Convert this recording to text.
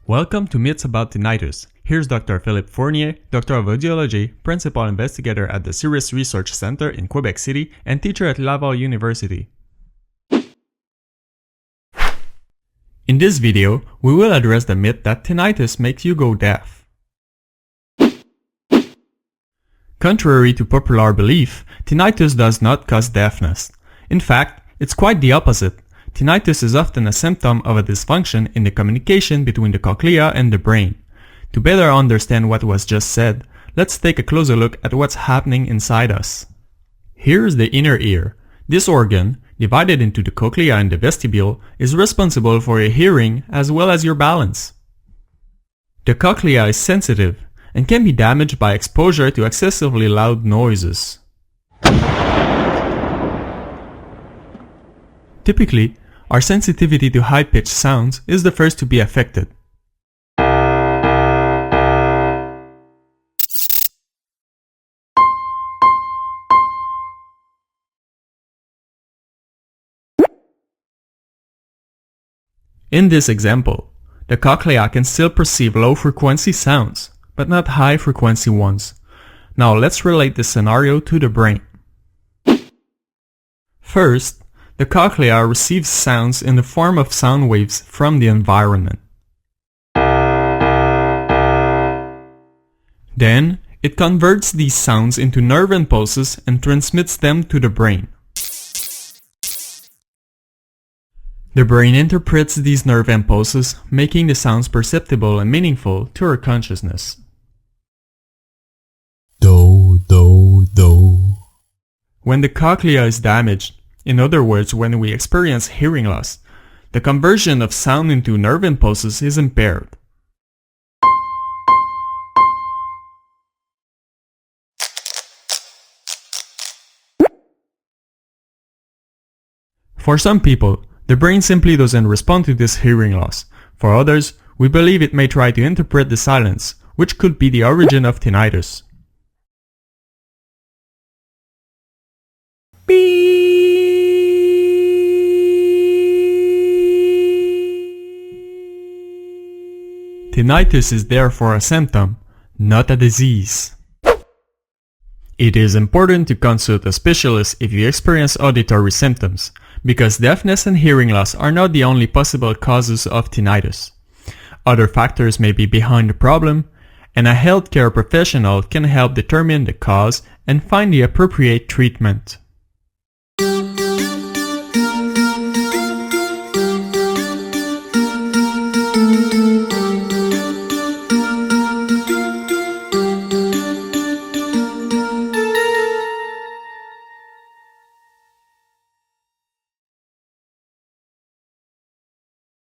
Welcome to Myths About Tinnitus. Here's Dr. Philippe Fournier, Doctor of Audiology, Principal Investigator at the Cirrus Research Center in Quebec City, and teacher at Laval University. In this video, we will address the myth that tinnitus makes you go deaf. Contrary to popular belief, tinnitus does not cause deafness. In fact, it's quite the opposite. Tinnitus is often a symptom of a dysfunction in the communication between the cochlea and the brain. To better understand what was just said, let's take a closer look at what's happening inside us. Here's the inner ear. This organ, divided into the cochlea and the vestibule, is responsible for your hearing as well as your balance. The cochlea is sensitive and can be damaged by exposure to excessively loud noises. Typically, our sensitivity to high-pitched sounds is the first to be affected. In this example, the cochlea can still perceive low-frequency sounds, but not high-frequency ones. Now let's relate this scenario to the brain. First, the cochlea receives sounds in the form of sound waves from the environment. Then, it converts these sounds into nerve impulses and transmits them to the brain. The brain interprets these nerve impulses, making the sounds perceptible and meaningful to our consciousness. Do, do, do. When the cochlea is damaged, in other words, when we experience hearing loss, the conversion of sound into nerve impulses is impaired. For some people, the brain simply doesn't respond to this hearing loss. For others, we believe it may try to interpret the silence, which could be the origin of tinnitus. Tinnitus is therefore a symptom, not a disease. It is important to consult a specialist if you experience auditory symptoms, because deafness and hearing loss are not the only possible causes of tinnitus. Other factors may be behind the problem, and a healthcare professional can help determine the cause and find the appropriate treatment.